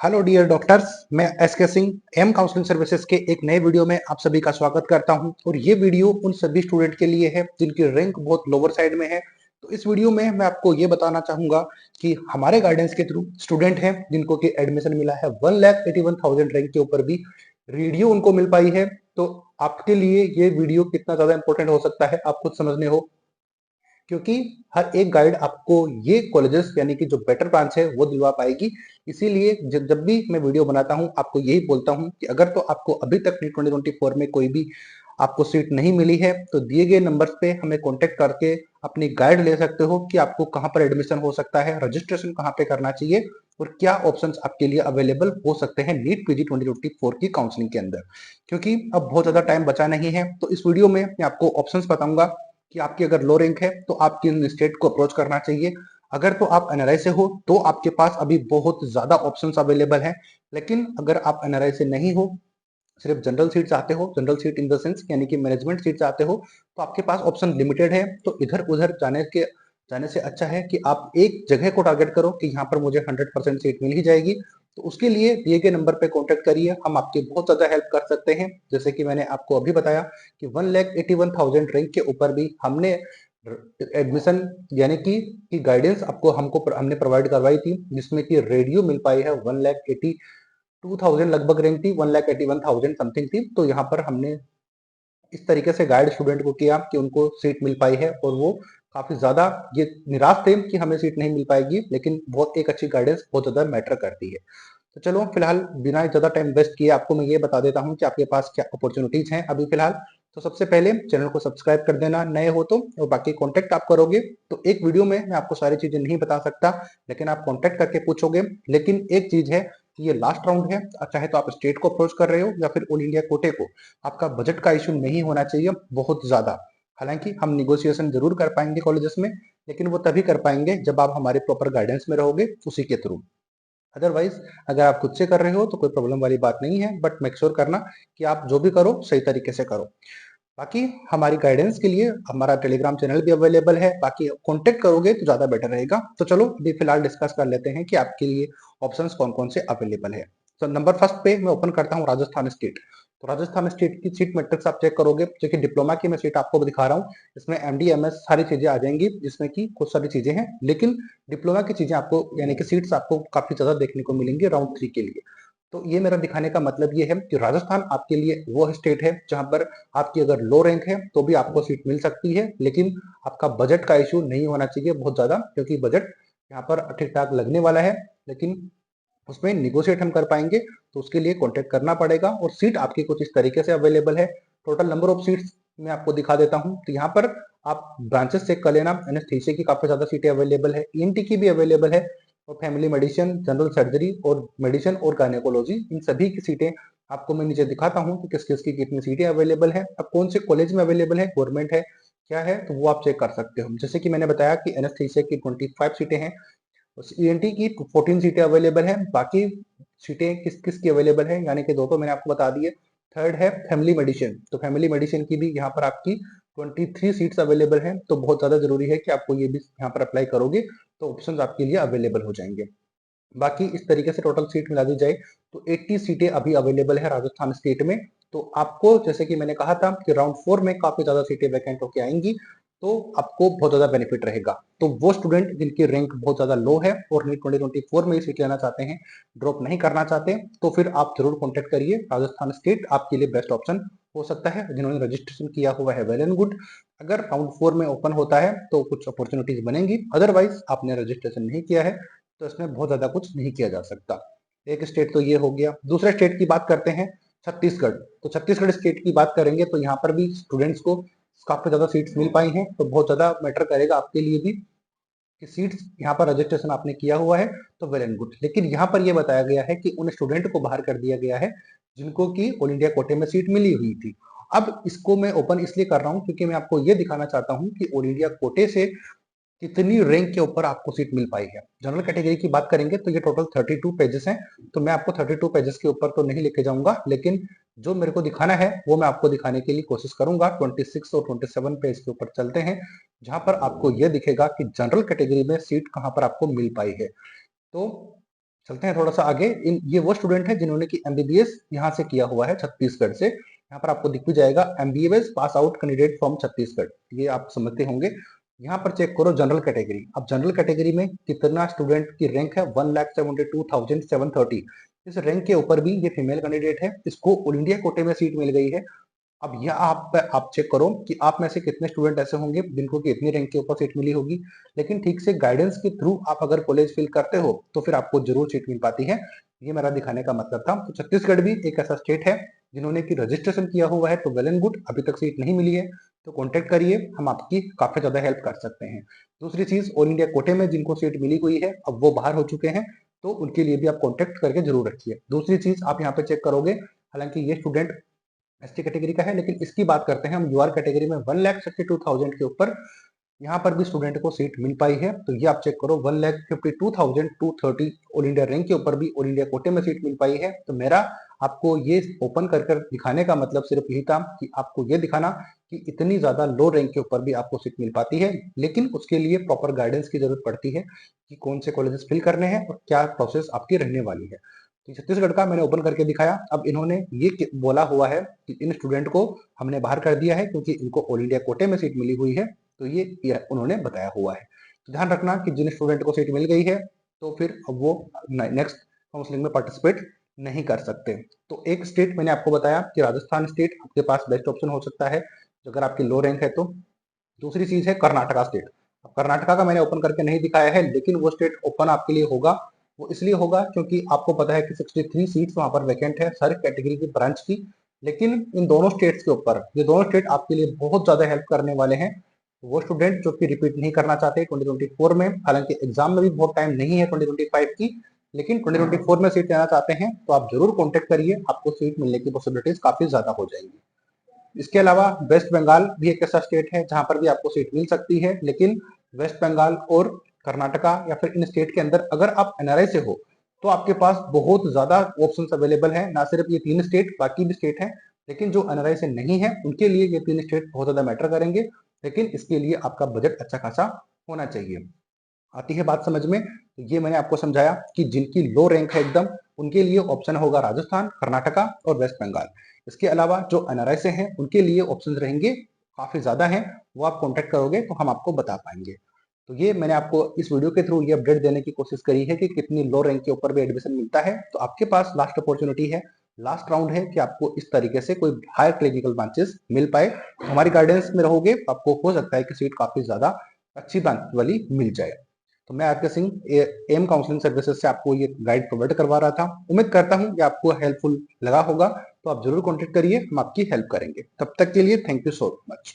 Hello dear doctors, मैं S के Singh M counselling services के एक नए वीडियो में आप सभी का स्वागत करता हूं। और ये वीडियो उन सभी स्टूडेंट के लिए है जिनकी रैंक बहुत लोअर साइड में है। तो इस वीडियो में मैं आपको ये बताना चाहूंगा कि हमारे गाइडेंस के थ्रू स्टूडेंट हैं जिनको कि एडमिशन मिला है 1,81,000 रैंक के ऊपर भी रेडियो उनको मिल पाई है। तो आपके लिए ये वीडियो कितना ज्यादा इंपॉर्टेंट हो सकता है आप खुद समझने हो, क्योंकि हर एक गाइड आपको ये कॉलेजेस यानी कि जो बेटर ब्रांच है वो दिलवा पाएगी। इसीलिए जब भी मैं वीडियो बनाता हूं आपको यही बोलता हूं कि अगर तो आपको अभी तक नीट 2024 में कोई भी आपको सीट नहीं मिली है तो दिए गए नंबर्स पे हमें कांटेक्ट करके अपनी गाइड ले सकते हो कि आपको कहां पर एडमिशन हो सकता है, रजिस्ट्रेशन कहां पे करना चाहिए और क्या ऑप्शंस आपके लिए अवेलेबल हो सकते हैं नीट पीजी 2024 की काउंसलिंग के अंदर। क्योंकि अब बहुत ज्यादा टाइम बचा नहीं है तो इस वीडियो में मैं आपको ऑप्शंस बताऊंगा कि आपकी अगर लो रैंक है तो आप किन स्टेट को अप्रोच करना चाहिए। अगर तो आप एनआरआई से हो तो आपके पास अभी बहुत ज्यादा ऑप्शंस अवेलेबल हैं। लेकिन अगर आप एनआरआई से नहीं हो, सिर्फ जनरल सीट चाहते हो, general seat in the sense यानी कि मैनेजमेंट सीट चाहते हो, तो आपके पास ऑप्शन लिमिटेड है। तो इधर उधर जाने से अच्छा है कि आप एक जगह को टारगेट करो कि यहाँ पर मुझे 100% सीट मिल ही जाएगी। तो उसके लिए दिए गए नंबर पे कांटेक्ट करिए, हम आपकी बहुत ज्यादा हेल्प कर सकते हैं। जैसे कि मैंने आपको अभी बताया कि 1,81,000 रैंक के ऊपर भी हमने एडमिशन यानी कि गाइडेंस आपको हमने प्रोवाइड करवाई थी, जिसमें कि रेडियो मिल पाई है 1,82,000 लगभग रैंक थी, 1,81,000 समथिंग थी। तो यहाँ पर हमने इस तरीके से गाइड स्टूडेंट को किया कि उनको सीट मिल पाई है और वो काफी ज्यादा ये निराश थे कि हमें सीट नहीं मिल पाएगी, लेकिन बहुत एक अच्छी गाइडेंस बहुत ज्यादा मैटर करती है। तो चलो फिलहाल बिना ज्यादा टाइम वेस्ट किए आपको मैं ये बता देता हूँ कि आपके पास क्या अपॉर्चुनिटीज हैं अभी फिलहाल। तो सबसे पहले चैनल को सब्सक्राइब कर देना नए हो तो, और बाकी कांटेक्ट आप करोगे तो एक वीडियो में मैं आपको सारी चीजें नहीं बता सकता, लेकिन आप कांटेक्ट करके पूछोगे। लेकिन एक चीज है कि ये लास्ट राउंड है, चाहे तो आप स्टेट को अप्रोच कर रहे हो या फिर ऑल इंडिया कोटे को, आपका बजट का इशू नहीं होना चाहिए बहुत ज्यादा। हालांकि हम निगोशिएशन जरूर कर पाएंगे कॉलेजेस में, लेकिन वो तभी कर पाएंगे जब आप हमारे प्रॉपर गाइडेंस में रहोगे उसी के थ्रू। अदरवाइज अगर आप खुद से कर रहे हो तो कोई प्रॉब्लम वाली बात नहीं है, बट मेक श्योर करना कि आप जो भी करो सही तरीके से करो। बाकी हमारी गाइडेंस के लिए हमारा टेलीग्राम चैनल भी अवेलेबल है, बाकी कांटेक्ट करोगे तो ज्यादा बेटर रहेगा। तो चलो अभी फिलहाल डिस्कस कर लेते हैं कि आपके लिए ऑप्शंस कौन कौन से अवेलेबल है। तो नंबर फर्स्ट पे मैं ओपन करता हूँ राजस्थान स्टेट। तो राजस्थान स्टेट की सीट मैट्रिक्स आप चेक करोगे, जो कि डिप्लोमा की मैं सीट आपको दिखा रहा हूँ। इसमें एमडी एमएस सारी चीजें आ जाएंगी, जिसमें कि कुछ सारी चीजें हैं, लेकिन डिप्लोमा की चीजें आपको यानी कि सीट्स आपको काफी ज्यादा देखने को मिलेंगी राउंड 3 के लिए। तो ये मेरा दिखाने का मतलब ये है कि राजस्थान आपके लिए वो स्टेट है जहां पर आपकी अगर लो रैंक है तो भी आपको सीट मिल सकती है, लेकिन आपका बजट का इशू नहीं होना चाहिए बहुत ज्यादा, क्योंकि बजट यहाँ पर ठीक ठाक लगने वाला है। लेकिन उसमें निगोशिएट हम कर पाएंगे, तो उसके लिए कॉन्टेक्ट करना पड़ेगा। और सीट आपकी कुछ इस तरीके से अवेलेबल है। टोटल नंबर ऑफ सीट्स मैं आपको दिखा देता हूँ। तो यहाँ पर आप ब्रांचेस चेक कर लेना, एनेस्थीसिया की काफी ज्यादा सीटें अवेलेबल है, ईएनटी की भी अवेलेबल है, और फैमिली मेडिसिन, जनरल सर्जरी और मेडिसिन और गायनेकोलॉजी, इन सभी की सीटें आपको मैं नीचे दिखाता हूँ कि किस किस की कितनी सीटें अवेलेबल है, अब कौन से कॉलेज में अवेलेबल है, गवर्नमेंट है क्या है, तो वो आप चेक कर सकते हो। जैसे कि मैंने बताया कि एनेस्थीसिया की 25 सीटें हैं, ईएनटी की 14 सीटें अवेलेबल हैं। बाकी सीटें किस किस की अवेलेबल है, यानी कि दो तो मैंने आपको बता दिए। थर्ड है फैमिली मेडिसिन, तो फैमिली मेडिसिन की भी यहाँ पर आपकी 23 सीट्स अवेलेबल हैं। तो बहुत ज्यादा जरूरी है कि आपको ये भी यहाँ पर अप्लाई करोगे तो ऑप्शंस आपके लिए अवेलेबल हो जाएंगे। बाकी इस तरीके से टोटल सीट मिला दी जाए तो 80 सीटें अभी अवेलेबल है राजस्थान स्टेट में। तो आपको जैसे कि मैंने कहा था कि राउंड 4 में काफी ज्यादा सीटें वैकेंट होकर आएंगी, तो आपको बहुत ज्यादा बेनिफिट रहेगा। तो वो स्टूडेंट जिनकी रैंक बहुत ज्यादा लो है और नीट 2024 में ही सीट लेना चाहते हैं, ड्रॉप नहीं करना चाहते, तो फिर आप जरूर कॉन्टेक्ट करिए। राजस्थान स्टेट आपके लिए बेस्ट ऑप्शन हो सकता है। जिन्होंने रजिस्ट्रेशन किया हुआ है वेल एंड गुड, अगर राउंड 4 में ओपन होता है तो कुछ अपॉर्चुनिटीज बनेंगी, अदरवाइज आपने रजिस्ट्रेशन नहीं किया है तो इसमें बहुत ज्यादा कुछ नहीं किया जा सकता। एक स्टेट तो ये हो गया। दूसरे स्टेट की बात करते हैं, छत्तीसगढ़। तो छत्तीसगढ़ स्टेट की बात करेंगे तो यहाँ पर भी स्टूडेंट्स को काफी ज्यादा सीट्स मिल पाई हैं, तो बहुत ज्यादा मैटर करेगा आपके लिए भी कि सीट्स यहाँ पर रजिस्ट्रेशन आपने किया हुआ है तो वेल एंड गुड। लेकिन यहाँ पर यह बताया गया है कि उन स्टूडेंट को बाहर कर दिया गया है जिनको की ऑल इंडिया कोटे में सीट मिली हुई थी। अब इसको मैं ओपन इसलिए कर रहा हूँ क्योंकि मैं आपको ये दिखाना चाहता हूँ कि ऑल इंडिया कोटे से कितनी रैंक के ऊपर आपको सीट मिल पाई है। जनरल कैटेगरी की बात करेंगे तो ये टोटल 32 पेजेस हैं, तो मैं आपको 32 पेजेस के ऊपर तो नहीं लेके जाऊंगा, लेकिन जो मेरे को दिखाना है वो मैं आपको दिखाने के लिए कोशिश करूंगा। 26 और 27 पेज के ऊपर चलते हैं, जहां पर आपको यह दिखेगा कि जनरल कैटेगरी में सीट कहां पर आपको मिल पाई है। तो चलते हैं थोड़ा सा आगे। ये वो स्टूडेंट है जिन्होंने की एमबीबीएस यहाँ से किया हुआ है छत्तीसगढ़ से। यहाँ पर आपको दिख भी जाएगा MBBS pass out candidate from Chhattisgarh, ये आप समझते होंगे। यहाँ पर चेक करो जनरल कैटेगरी। अब जनरल कैटेगरी में कितना स्टूडेंट की रैंक है, 1,72,730। इस रैंक के ऊपर भी ये फीमेल कैंडिडेट है, इसको ऑल इंडिया कोटे में सीट मिल गई है। अब यह आप चेक करो कि आप में से कितने स्टूडेंट ऐसे होंगे जिनको कि इतनी रैंक के ऊपर सीट मिली होगी, लेकिन ठीक से गाइडेंस के थ्रू आप अगर कॉलेज फिल करते हो तो फिर आपको जरूर सीट मिल पाती है। ये मेरा दिखाने का मतलब था। तो छत्तीसगढ़ भी एक ऐसा स्टेट है जिन्होंने की रजिस्ट्रेशन किया हुआ है, तो वेल एंड गुड, अभी तक सीट नहीं मिली है तो कॉन्टेक्ट करिए, हम आपकी काफी ज्यादा हेल्प कर सकते हैं। दूसरी चीज, ऑल इंडिया कोटे में जिनको सीट मिली हुई है अब वो बाहर हो चुके हैं, तो उनके लिए भी आप कॉन्टेक्ट करके जरूर रखिए। दूसरी चीज आप यहाँ पे चेक करोगे, हालांकि ये स्टूडेंट एसटी कैटेगरी का है, लेकिन इसकी बात करते हैं हम यूआर कैटेगरी में 1,62,000 के ऊपर यहाँ पर भी स्टूडेंट को सीट मिल पाई है। तो ये आप चेक करो 1,52,230 ऑल इंडिया रैंक के ऊपर भी ऑल इंडिया कोटे में सीट मिल पाई है। तो मेरा आपको ये ओपन कर कर दिखाने का मतलब सिर्फ यही था कि आपको ये दिखाना कि इतनी ज्यादा लो रैंक के ऊपर भी आपको सीट मिल पाती है, लेकिन उसके लिए प्रॉपर गाइडेंस की जरूरत पड़ती है कि कौन से कॉलेजेस फिल करने हैं और क्या प्रोसेस आपकी रहने वाली है। तो छत्तीसगढ़ का मैंने ओपन करके दिखाया। अब इन्होंने ये बोला हुआ है कि इन स्टूडेंट को हमने बाहर कर दिया है क्योंकि इनको ऑल इंडिया कोटे में सीट मिली हुई है, तो ये उन्होंने बताया हुआ है। तो ध्यान रखना कि जिन स्टूडेंट को सीट मिल गई है तो फिर अब वो नेक्स्ट काउंसलिंग में पार्टिसिपेट नहीं कर सकते। तो एक स्टेट मैंने आपको बताया कि राजस्थान स्टेट आपके पास बेस्ट ऑप्शन हो सकता है अगर आपकी लो रैंक है तो। दूसरी चीज है कर्नाटका स्टेट। अब कर्नाटका का मैंने ओपन करके नहीं दिखाया है, लेकिन वो स्टेट ओपन आपके लिए होगा। वो इसलिए होगा क्योंकि आपको पता है कि 63 सीट्स वहां पर वैकेंट है हर कैटेगरी की ब्रांच की। लेकिन इन दोनों स्टेट्स के ऊपर ये दोनों स्टेट आपके लिए बहुत ज्यादा हेल्प करने वाले हैं। वो स्टूडेंट जो कि रिपीट नहीं करना चाहते 2024 में, हालांकि एग्जाम में भी बहुत टाइम नहीं है 2025 की, लेकिन 2024 में सीट लेना चाहते हैं तो आप जरूर कॉन्टेक्ट करिए, आपको सीट मिलने की पॉसिबिलिटीज काफी ज्यादा हो जाएंगी। इसके अलावा वेस्ट बंगाल भी एक ऐसा स्टेट है जहां पर भी आपको सीट मिल सकती है, लेकिन वेस्ट बंगाल और कर्नाटका या फिर इन स्टेट के अंदर अगर आप एनआरआई से हो तो आपके पास बहुत ज्यादा ऑप्शंस अवेलेबल हैं। ना सिर्फ ये 3 स्टेट, बाकी भी स्टेट हैं, लेकिन जो एनआरआई से नहीं है उनके लिए ये 3 स्टेट बहुत ज्यादा मैटर करेंगे। लेकिन इसके लिए आपका बजट अच्छा खासा होना चाहिए। आती है बात समझ में। तो ये मैंने आपको समझाया कि जिनकी लो रैंक है एकदम, उनके लिए ऑप्शन होगा राजस्थान, कर्नाटका और वेस्ट बंगाल। इसके अलावा जो एनआरआई से हैं उनके लिए ऑप्शंस रहेंगे काफी ज्यादा हैं, वो आप कॉन्टेक्ट करोगे तो हम आपको बता पाएंगे। तो ये मैंने आपको इस वीडियो के थ्रू ये अपडेट देने की कोशिश करी है कि कितनी लो रैंक के ऊपर भी एडमिशन मिलता है। तो आपके पास लास्ट अपॉर्चुनिटी है, लास्ट राउंड है कि आपको इस तरीके से कोई हायर क्लिनिकल ब्रांचेस मिल पाए। हमारी गाइडेंस में रहोगे तो आपको हो सकता है कि सीट काफी ज्यादा अच्छी ब्रांच वाली मिल जाए। तो मैं RK Singh M counselling services से आपको ये गाइड प्रोवाइड करवा रहा था। उम्मीद करता हूँ कि आपको हेल्पफुल लगा होगा, तो आप जरूर कॉन्टेक्ट करिए, हम आपकी हेल्प करेंगे। तब तक के लिए थैंक यू सो मच।